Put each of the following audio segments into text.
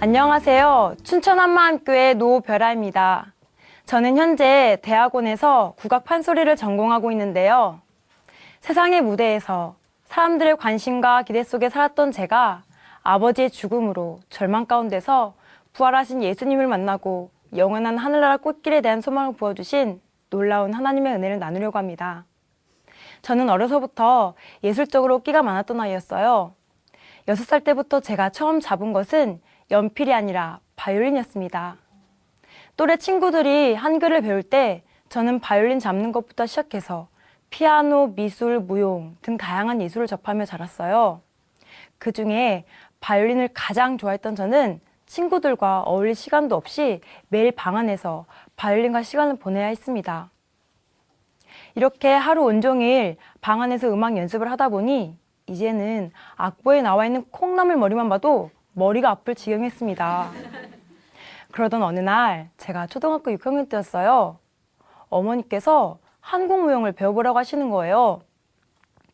안녕하세요. 춘천 한마음교회 노별아입니다. 저는 현재 대학원에서 국악 판소리를 전공하고 있는데요. 세상의 무대에서 사람들의 관심과 기대 속에 살았던 제가 아버지의 죽음으로 절망 가운데서 부활하신 예수님을 만나고 영원한 하늘나라 꽃길에 대한 소망을 부어주신 놀라운 하나님의 은혜를 나누려고 합니다. 저는 어려서부터 예술적으로 끼가 많았던 아이였어요. 6살 때부터 제가 처음 잡은 것은 연필이 아니라 바이올린이었습니다. 또래 친구들이 한글을 배울 때 저는 바이올린 잡는 것부터 시작해서 피아노, 미술, 무용 등 다양한 예술을 접하며 자랐어요. 그 중에 바이올린을 가장 좋아했던 저는 친구들과 어울릴 시간도 없이 매일 방 안에서 바이올린과 시간을 보내야 했습니다. 이렇게 하루 온종일 방 안에서 음악 연습을 하다 보니 이제는 악보에 나와 있는 콩나물 머리만 봐도 머리가 아플 지경이었습니다. 그러던 어느 날 제가 초등학교 6학년 때였어요. 어머니께서 한국무용을 배워보라고 하시는 거예요.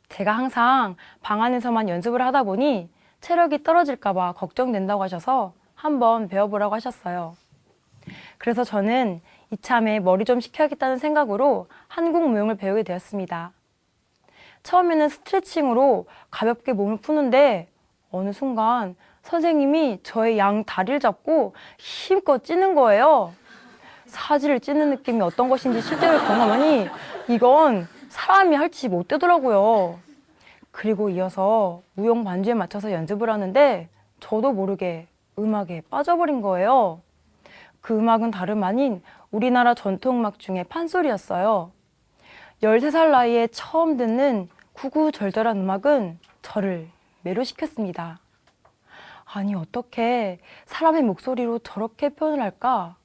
제가 항상 방 안에서만 연습을 하다 보니 체력이 떨어질까 봐 걱정된다고 하셔서 한번 배워보라고 하셨어요. 그래서 저는 이참에 머리 좀 식혀야겠다는 생각으로 한국무용을 배우게 되었습니다. 처음에는 스트레칭으로 가볍게 몸을 푸는데 어느 순간 선생님이 저의 양 다리를 잡고 힘껏 찌는 거예요. 사지를 찌는 느낌이 어떤 것인지 실제로 경험하니 이건 사람이 할 짓이 못 되더라고요. 그리고 이어서 무용 반주에 맞춰서 연습을 하는데 저도 모르게 음악에 빠져버린 거예요. 그 음악은 다름 아닌 우리나라 전통음악 중에 판소리였어요. 13살 나이에 처음 듣는 구구절절한 음악은 저를 매료시켰습니다. 아니, 어떻게 사람의 목소리로 저렇게 표현을 할까?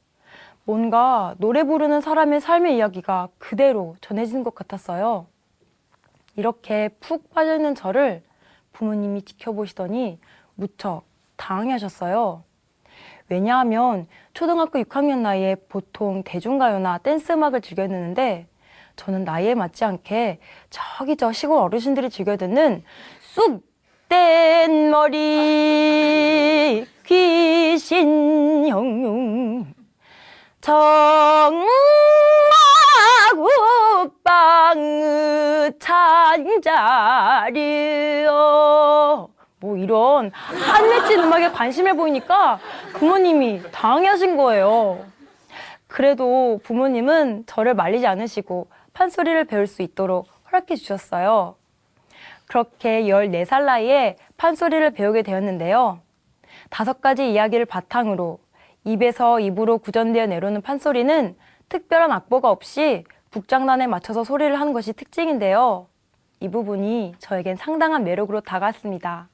뭔가 노래 부르는 사람의 삶의 이야기가 그대로 전해지는 것 같았어요. 이렇게 푹 빠져있는 저를 부모님이 지켜보시더니 무척 당황해하셨어요. 왜냐하면 초등학교 6학년 나이에 보통 대중가요나 댄스 음악을 즐겨 듣는데 저는 나이에 맞지 않게 저기 저 시골 어르신들이 즐겨 듣는 쑥된 머리 귀신 형용 정마국방의 찬자리요 뭐 이런 한맺힌 음악에 관심을 보이니까 부모님이 당황하신 거예요. 그래도 부모님은 저를 말리지 않으시고 판소리를 배울 수 있도록 허락해 주셨어요. 그렇게 14살 나이에 판소리를 배우게 되었는데요. 5가지 이야기를 바탕으로 입에서 입으로 구전되어 내려오는 판소리는 특별한 악보가 없이 북장단에 맞춰서 소리를 하는 것이 특징인데요. 이 부분이 저에겐 상당한 매력으로 다가왔습니다.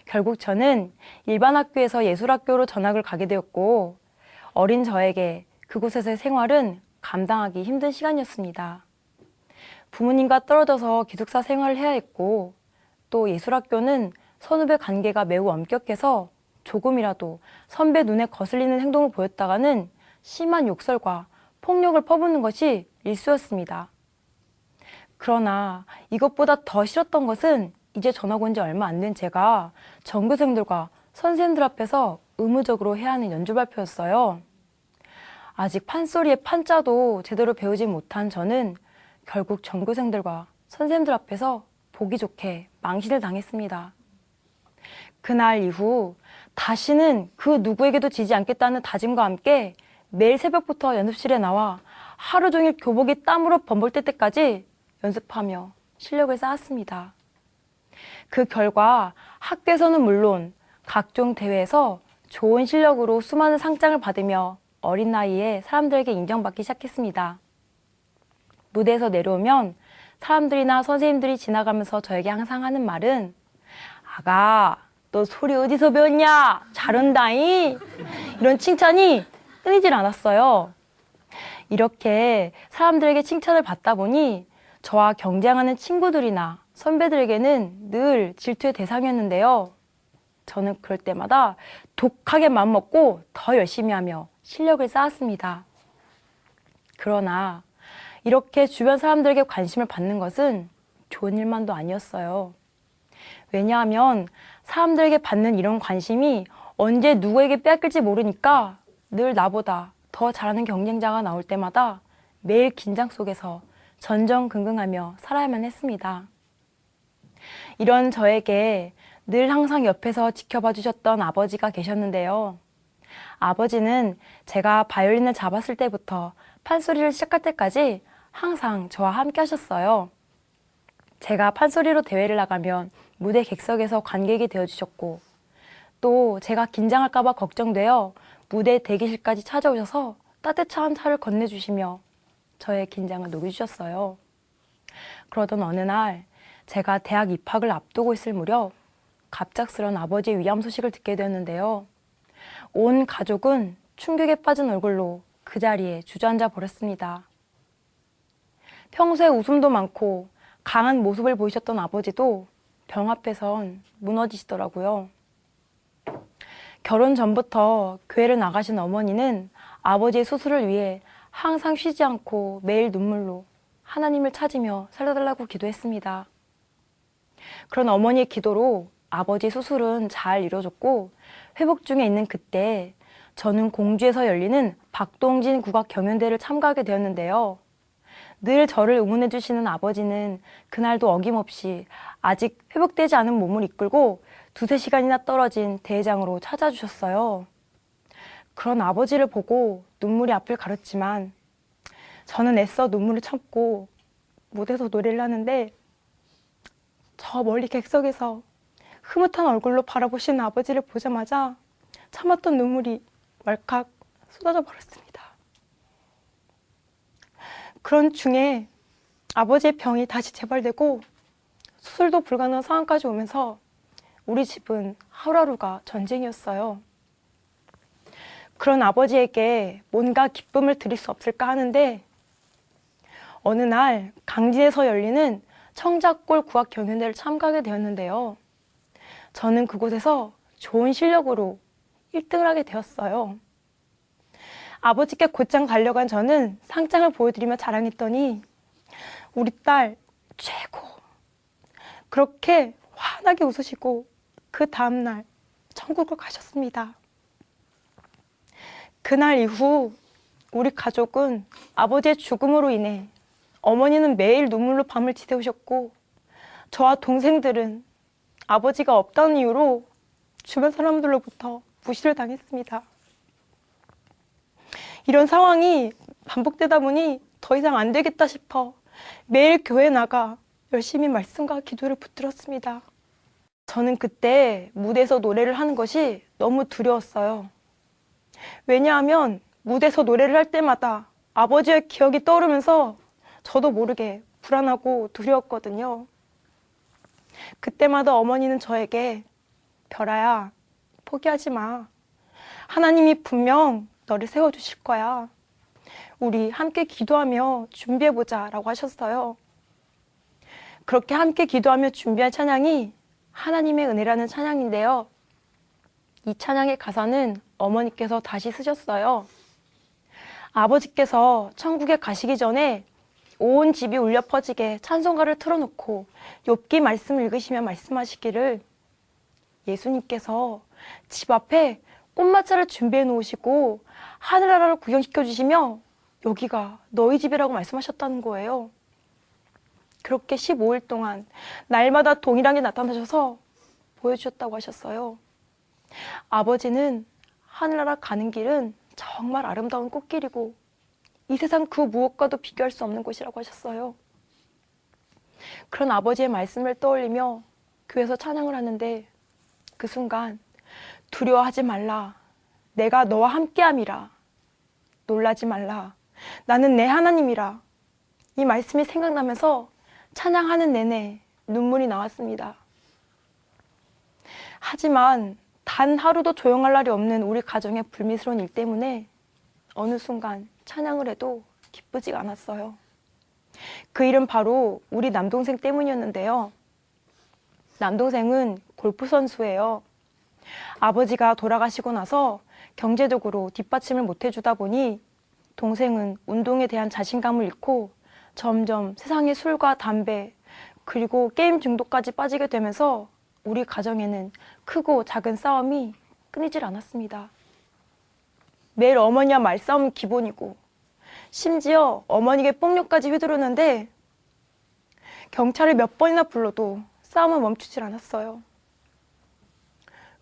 결국 저는 일반 학교에서 예술학교로 전학을 가게 되었고 어린 저에게 그곳에서의 생활은 감당하기 힘든 시간이었습니다. 부모님과 떨어져서 기숙사 생활을 해야 했고 또 예술학교는 선후배 관계가 매우 엄격해서 조금이라도 선배 눈에 거슬리는 행동을 보였다가는 심한 욕설과 폭력을 퍼붓는 것이 일쑤였습니다. 그러나 이것보다 더 싫었던 것은 이제 전학 온 지 얼마 안 된 제가 전교생들과 선생님들 앞에서 의무적으로 해야 하는 연주 발표였어요. 아직 판소리의 판자도 제대로 배우지 못한 저는 결국 전교생들과 선생님들 앞에서 보기 좋게 망신을 당했습니다. 그날 이후 다시는 그 누구에게도 지지 않겠다는 다짐과 함께 매일 새벽부터 연습실에 나와 하루 종일 교복이 땀으로 범벅될 때까지 연습하며 실력을 쌓았습니다. 그 결과 학교에서는 물론 각종 대회에서 좋은 실력으로 수많은 상장을 받으며 어린 나이에 사람들에게 인정받기 시작했습니다. 무대에서 내려오면 사람들이나 선생님들이 지나가면서 저에게 항상 하는 말은 아가, 너 소리 어디서 배웠냐? 잘한다잉? 이런 칭찬이 끊이질 않았어요. 이렇게 사람들에게 칭찬을 받다 보니 저와 경쟁하는 친구들이나 선배들에게는 늘 질투의 대상이었는데요. 저는 그럴 때마다 독하게 마음먹고 더 열심히 하며 실력을 쌓았습니다. 그러나 이렇게 주변 사람들에게 관심을 받는 것은 좋은 일만도 아니었어요. 왜냐하면 사람들에게 받는 이런 관심이 언제 누구에게 빼앗길지 모르니까 늘 나보다 더 잘하는 경쟁자가 나올 때마다 매일 긴장 속에서 전전긍긍하며 살아야만 했습니다. 이런 저에게 늘 항상 옆에서 지켜봐 주셨던 아버지가 계셨는데요. 아버지는 제가 바이올린을 잡았을 때부터 판소리를 시작할 때까지 항상 저와 함께 하셨어요. 제가 판소리로 대회를 나가면 무대 객석에서 관객이 되어주셨고, 또 제가 긴장할까봐 걱정되어 무대 대기실까지 찾아오셔서 따뜻한 차를 건네주시며 저의 긴장을 녹여주셨어요. 그러던 어느 날 제가 대학 입학을 앞두고 있을 무렵 갑작스런 아버지의 위암 소식을 듣게 되었는데요. 온 가족은 충격에 빠진 얼굴로 그 자리에 주저앉아 버렸습니다. 평소에 웃음도 많고 강한 모습을 보이셨던 아버지도 병 앞에선 무너지시더라고요. 결혼 전부터 교회를 나가신 어머니는 아버지의 수술을 위해 항상 쉬지 않고 매일 눈물로 하나님을 찾으며 살려달라고 기도했습니다. 그런 어머니의 기도로 아버지 수술은 잘 이루어졌고 회복 중에 있는 그때 저는 공주에서 열리는 박동진 국악 경연대회를 참가하게 되었는데요. 늘 저를 응원해 주시는 아버지는 그날도 어김없이 아직 회복되지 않은 몸을 이끌고 2~3시간이나 떨어진 대회장으로 찾아주셨어요. 그런 아버지를 보고 눈물이 앞을 가렸지만 저는 애써 눈물을 참고 무대에서 노래를 하는데 저 멀리 객석에서 흐뭇한 얼굴로 바라보시는 아버지를 보자마자 참았던 눈물이 왈칵 쏟아져 버렸습니다. 그런 중에 아버지의 병이 다시 재발되고 수술도 불가능한 상황까지 오면서 우리 집은 하루하루가 전쟁이었어요. 그런 아버지에게 뭔가 기쁨을 드릴 수 없을까 하는데 어느 날 강진에서 열리는 청작골 국악 경연대회를 참가하게 되었는데요. 저는 그곳에서 좋은 실력으로 1등을 하게 되었어요. 아버지께 곧장 달려간 저는 상장을 보여드리며 자랑했더니 우리 딸 최고! 그렇게 환하게 웃으시고 그 다음날 천국을 가셨습니다. 그날 이후 우리 가족은 아버지의 죽음으로 인해 어머니는 매일 눈물로 밤을 지새우셨고 저와 동생들은 아버지가 없다는 이유로 주변 사람들로부터 무시를 당했습니다. 이런 상황이 반복되다 보니 더 이상 안 되겠다 싶어 매일 교회 나가 열심히 말씀과 기도를 붙들었습니다. 저는 그때 무대에서 노래를 하는 것이 너무 두려웠어요. 왜냐하면 무대에서 노래를 할 때마다 아버지의 기억이 떠오르면서 저도 모르게 불안하고 두려웠거든요. 그때마다 어머니는 저에게 별아야, 포기하지 마. 하나님이 분명 너를 세워주실 거야. 우리 함께 기도하며 준비해보자 라고 하셨어요. 그렇게 함께 기도하며 준비한 찬양이 하나님의 은혜라는 찬양인데요. 이 찬양의 가사는 어머니께서 다시 쓰셨어요. 아버지께서 천국에 가시기 전에 온 집이 울려 퍼지게 찬송가를 틀어놓고 욥기 말씀을 읽으시며 말씀하시기를 예수님께서 집 앞에 꽃마차를 준비해 놓으시고 하늘나라를 구경시켜 주시며 여기가 너희 집이라고 말씀하셨다는 거예요. 그렇게 15일 동안 날마다 동일하게 나타나셔서 보여주셨다고 하셨어요. 아버지는 하늘나라 가는 길은 정말 아름다운 꽃길이고 이 세상 그 무엇과도 비교할 수 없는 곳이라고 하셨어요. 그런 아버지의 말씀을 떠올리며 교회에서 찬양을 하는데 그 순간 두려워하지 말라. 내가 너와 함께함이라. 놀라지 말라. 나는 내 하나님이라. 이 말씀이 생각나면서 찬양하는 내내 눈물이 나왔습니다. 하지만 단 하루도 조용할 날이 없는 우리 가정의 불미스러운 일 때문에 어느 순간 찬양을 해도 기쁘지가 않았어요. 그 일은 바로 우리 남동생 때문이었는데요. 남동생은 골프 선수예요. 아버지가 돌아가시고 나서 경제적으로 뒷받침을 못 해주다 보니 동생은 운동에 대한 자신감을 잃고 점점 세상의 술과 담배 그리고 게임 중독까지 빠지게 되면서 우리 가정에는 크고 작은 싸움이 끊이질 않았습니다. 매일 어머니와 말싸움은 기본이고 심지어 어머니에게 폭력까지 휘두르는데 경찰을 몇 번이나 불러도 싸움은 멈추질 않았어요.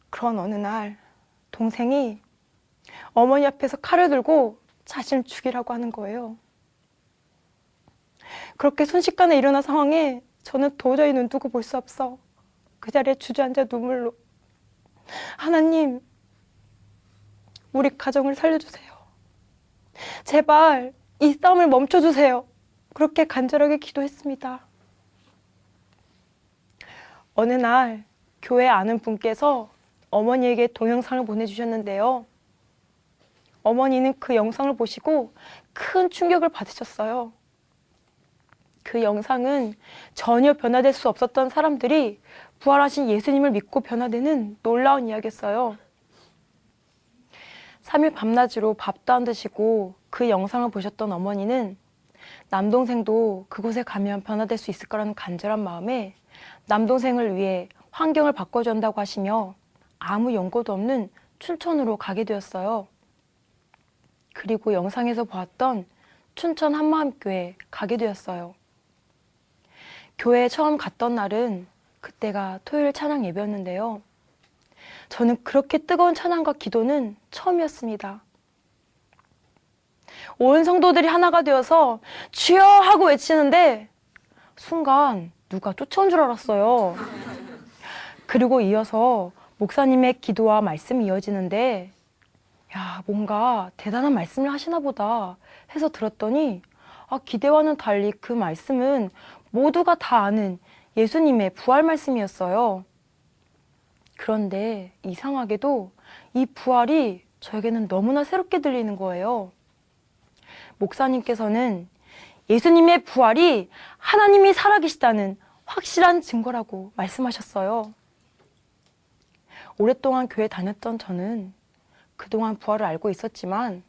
그런 어느 날 동생이 어머니 앞에서 칼을 들고 자신을 죽이라고 하는 거예요. 그렇게 순식간에 일어난 상황에 저는 도저히 눈두고 볼 수 없어 그 자리에 주저앉아 눈물로 하나님, 우리 가정을 살려주세요. 제발 이 싸움을 멈춰주세요. 그렇게 간절하게 기도했습니다. 어느 날 교회 아는 분께서 어머니에게 동영상을 보내주셨는데요. 어머니는 그 영상을 보시고 큰 충격을 받으셨어요. 그 영상은 전혀 변화될 수 없었던 사람들이 부활하신 예수님을 믿고 변화되는 놀라운 이야기였어요. 3일 밤낮으로 밥도 안 드시고 그 영상을 보셨던 어머니는 남동생도 그곳에 가면 변화될 수 있을 거라는 간절한 마음에 남동생을 위해 환경을 바꿔줘야 한다고 하시며 아무 연고도 없는 춘천으로 가게 되었어요. 그리고 영상에서 보았던 춘천 한마음교회에 가게 되었어요. 교회에 처음 갔던 날은 그때가 토요일 찬양 예배였는데요. 저는 그렇게 뜨거운 찬양과 기도는 처음이었습니다. 온 성도들이 하나가 되어서 주여 하고 외치는데 순간 누가 쫓아온 줄 알았어요. 그리고 이어서 목사님의 기도와 말씀이 이어지는데 야, 뭔가 대단한 말씀을 하시나 보다 해서 들었더니 기대와는 달리 그 말씀은 모두가 다 아는 예수님의 부활 말씀이었어요. 그런데 이상하게도 이 부활이 저에게는 너무나 새롭게 들리는 거예요. 목사님께서는 예수님의 부활이 하나님이 살아계시다는 확실한 증거라고 말씀하셨어요. 오랫동안 교회 다녔던 저는 그동안 부활을 알고 있었지만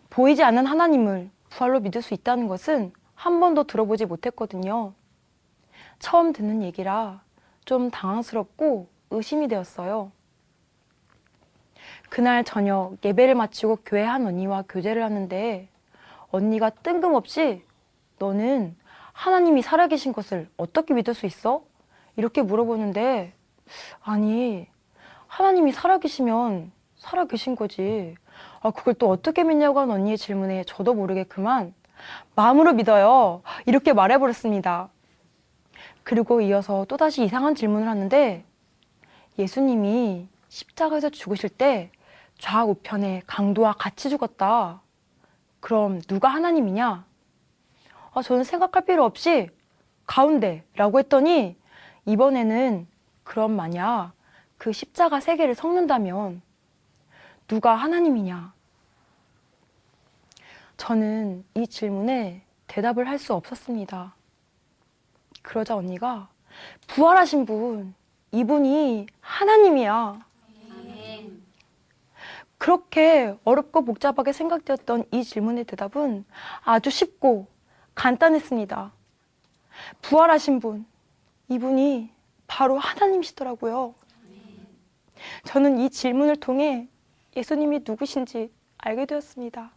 보이지 않는 하나님을 부활로 믿을 수 있다는 것은 한 번도 들어보지 못했거든요. 처음 듣는 얘기라 좀 당황스럽고 의심이 되었어요. 그날 저녁 예배를 마치고 교회 한 언니와 교제를 하는데 언니가 뜬금없이 너는 하나님이 살아계신 것을 어떻게 믿을 수 있어? 이렇게 물어보는데 아니 하나님이 살아계시면 살아계신 거지. 그걸 또 어떻게 믿냐고 한 언니의 질문에 저도 모르게 그만 마음으로 믿어요. 이렇게 말해버렸습니다. 그리고 이어서 또다시 이상한 질문을 하는데 예수님이 십자가에서 죽으실 때 좌우편에 강도와 같이 죽었다. 그럼 누가 하나님이냐? 저는 생각할 필요 없이 가운데라고 했더니 이번에는 그럼 만약 그 십자가 세 개를 섞는다면 누가 하나님이냐? 저는 이 질문에 대답을 할 수 없었습니다. 그러자 언니가 부활하신 분, 이분이 하나님이야. 그렇게 어렵고 복잡하게 생각되었던 이 질문의 대답은 아주 쉽고 간단했습니다. 부활하신 분, 이분이 바로 하나님이시더라고요. 저는 이 질문을 통해 예수님이 누구신지 알게 되었습니다.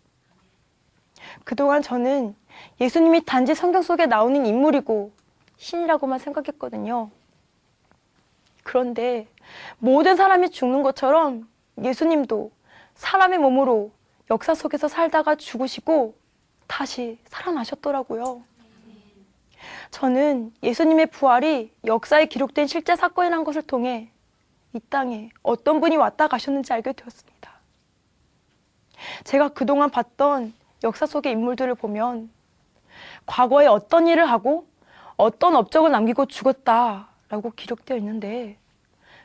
그동안 저는 예수님이 단지 성경 속에 나오는 인물이고 신이라고만 생각했거든요. 그런데 모든 사람이 죽는 것처럼 예수님도 사람의 몸으로 역사 속에서 살다가 죽으시고 다시 살아나셨더라고요. 저는 예수님의 부활이 역사에 기록된 실제 사건이라는 것을 통해 이 땅에 어떤 분이 왔다 가셨는지 알게 되었습니다. 제가 그동안 봤던 역사 속의 인물들을 보면 과거에 어떤 일을 하고 어떤 업적을 남기고 죽었다라고 기록되어 있는데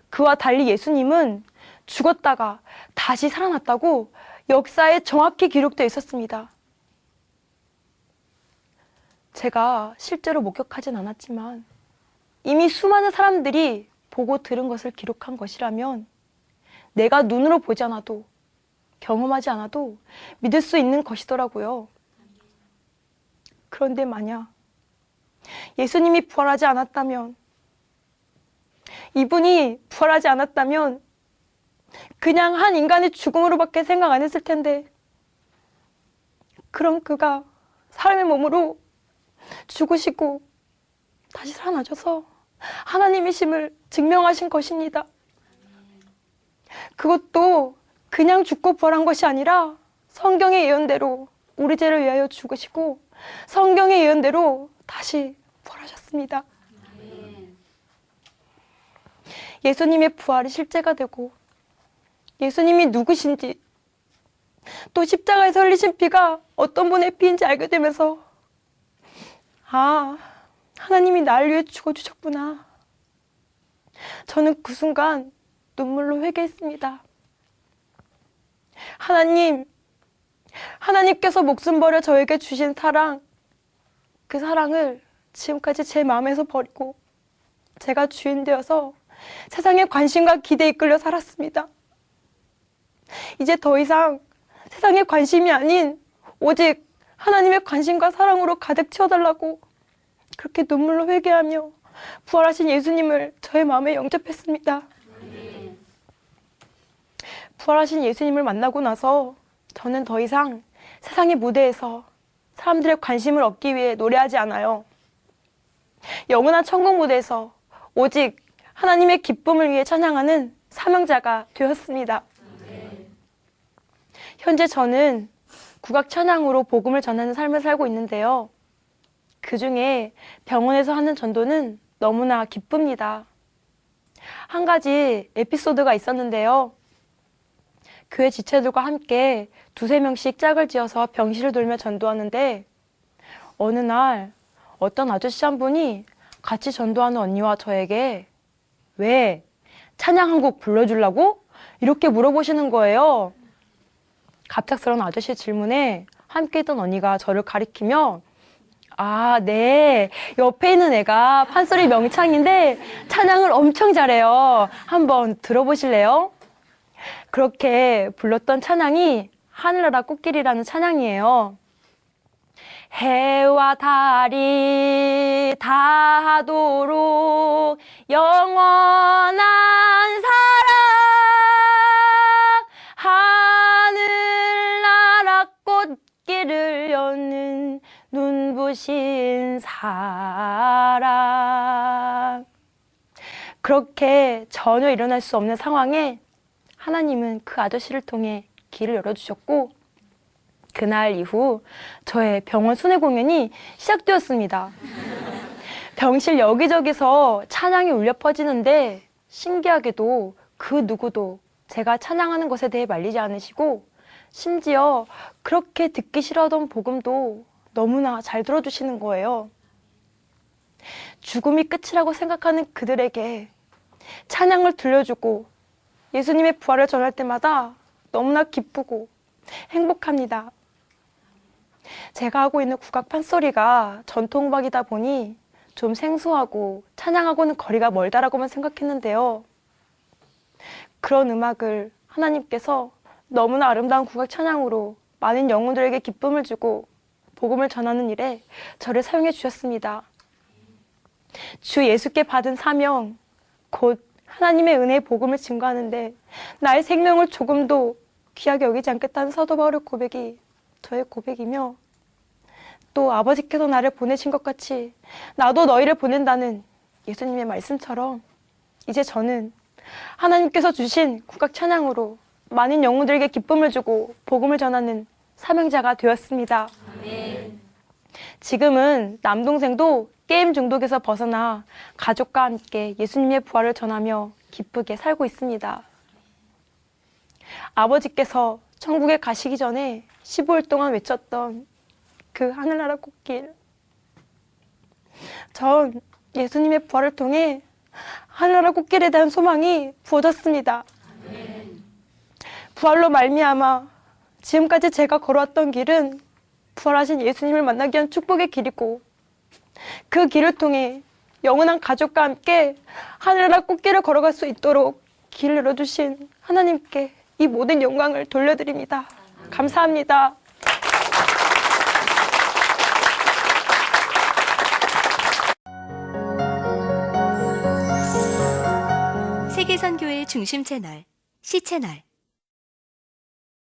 그와 달리 예수님은 죽었다가 다시 살아났다고 역사에 정확히 기록되어 있었습니다. 제가 실제로 목격하진 않았지만 이미 수많은 사람들이 보고 들은 것을 기록한 것이라면 내가 눈으로 보지 않아도 경험하지 않아도 믿을 수 있는 것이더라고요. 그런데 만약 예수님이 부활하지 않았다면 이분이 부활하지 않았다면 그냥 한 인간의 죽음으로밖에 생각 안 했을 텐데, 그런 그가 사람의 몸으로 죽으시고 다시 살아나셔서 하나님이심을 증명하신 것입니다. 그것도 그냥 죽고 부활한 것이 아니라 성경의 예언대로 우리 죄를 위하여 죽으시고 성경의 예언대로 다시 부활하셨습니다. 예수님의 부활이 실제가 되고 예수님이 누구신지 또 십자가에서 흘리신 피가 어떤 분의 피인지 알게 되면서 아, 하나님이 나를 위해 죽어주셨구나. 저는 그 순간 눈물로 회개했습니다. 하나님께서 목숨 버려 저에게 주신 사랑, 그 사랑을 지금까지 제 마음에서 버리고 제가 주인 되어서 세상의 관심과 기대에 이끌려 살았습니다. 이제 더 이상 세상의 관심이 아닌 오직 하나님의 관심과 사랑으로 가득 채워달라고 그렇게 눈물로 회개하며 부활하신 예수님을 저의 마음에 영접했습니다. 부활하신 예수님을 만나고 나서 저는 더 이상 세상의 무대에서 사람들의 관심을 얻기 위해 노래하지 않아요. 영원한 천국 무대에서 오직 하나님의 기쁨을 위해 찬양하는 사명자가 되었습니다. 현재 저는 국악 찬양으로 복음을 전하는 삶을 살고 있는데요. 그 중에 병원에서 하는 전도는 너무나 기쁩니다. 한 가지 에피소드가 있었는데요. 교회 지체들과 함께 2~3명씩 짝을 지어서 병실을 돌며 전도하는데 어느 날 어떤 아저씨 한 분이 같이 전도하는 언니와 저에게 왜 찬양 한 곡 불러주려고? 이렇게 물어보시는 거예요. 갑작스러운 아저씨의 질문에 함께 있던 언니가 저를 가리키며 아, 네. 옆에 있는 애가 판소리 명창인데 찬양을 엄청 잘해요. 한번 들어보실래요? 그렇게 불렀던 찬양이 하늘나라 꽃길이라는 찬양이에요. 해와 달이 닿도록 영원한 사랑 하늘나라 꽃길을 여는 눈부신 사랑. 그렇게 전혀 일어날 수 없는 상황에 하나님은 그 아저씨를 통해 길을 열어주셨고 그날 이후 저의 병원 순회 공연이 시작되었습니다. 병실 여기저기서 찬양이 울려 퍼지는데 신기하게도 그 누구도 제가 찬양하는 것에 대해 말리지 않으시고 심지어 그렇게 듣기 싫어하던 복음도 너무나 잘 들어주시는 거예요. 죽음이 끝이라고 생각하는 그들에게 찬양을 들려주고 예수님의 부활을 전할 때마다 너무나 기쁘고 행복합니다. 제가 하고 있는 국악 판소리가 전통음악이다 보니 좀 생소하고 찬양하고는 거리가 멀다라고만 생각했는데요. 그런 음악을 하나님께서 너무나 아름다운 국악 찬양으로 많은 영혼들에게 기쁨을 주고 복음을 전하는 일에 저를 사용해 주셨습니다. 주 예수께 받은 사명, 곧 하나님의 은혜의 복음을 증거하는데 나의 생명을 조금도 귀하게 여기지 않겠다는 사도 바울의 고백이 저의 고백이며 또 아버지께서 나를 보내신 것 같이 나도 너희를 보낸다는 예수님의 말씀처럼 이제 저는 하나님께서 주신 국악 찬양으로 많은 영혼들에게 기쁨을 주고 복음을 전하는 사명자가 되었습니다. 아멘. 지금은 남동생도 게임 중독에서 벗어나 가족과 함께 예수님의 부활을 전하며 기쁘게 살고 있습니다. 아버지께서 천국에 가시기 전에 15일 동안 외쳤던 그 하늘나라 꽃길. 전 예수님의 부활을 통해 하늘나라 꽃길에 대한 소망이 부어졌습니다. 부활로 말미암아 지금까지 제가 걸어왔던 길은 부활하신 예수님을 만나기 위한 축복의 길이고 그 길을 통해 영원한 가족과 함께 하늘나라 꽃길을 걸어갈 수 있도록 길을 열어주신 하나님께 이 모든 영광을 돌려드립니다. 감사합니다. 세계선교회 중심 채널 C채널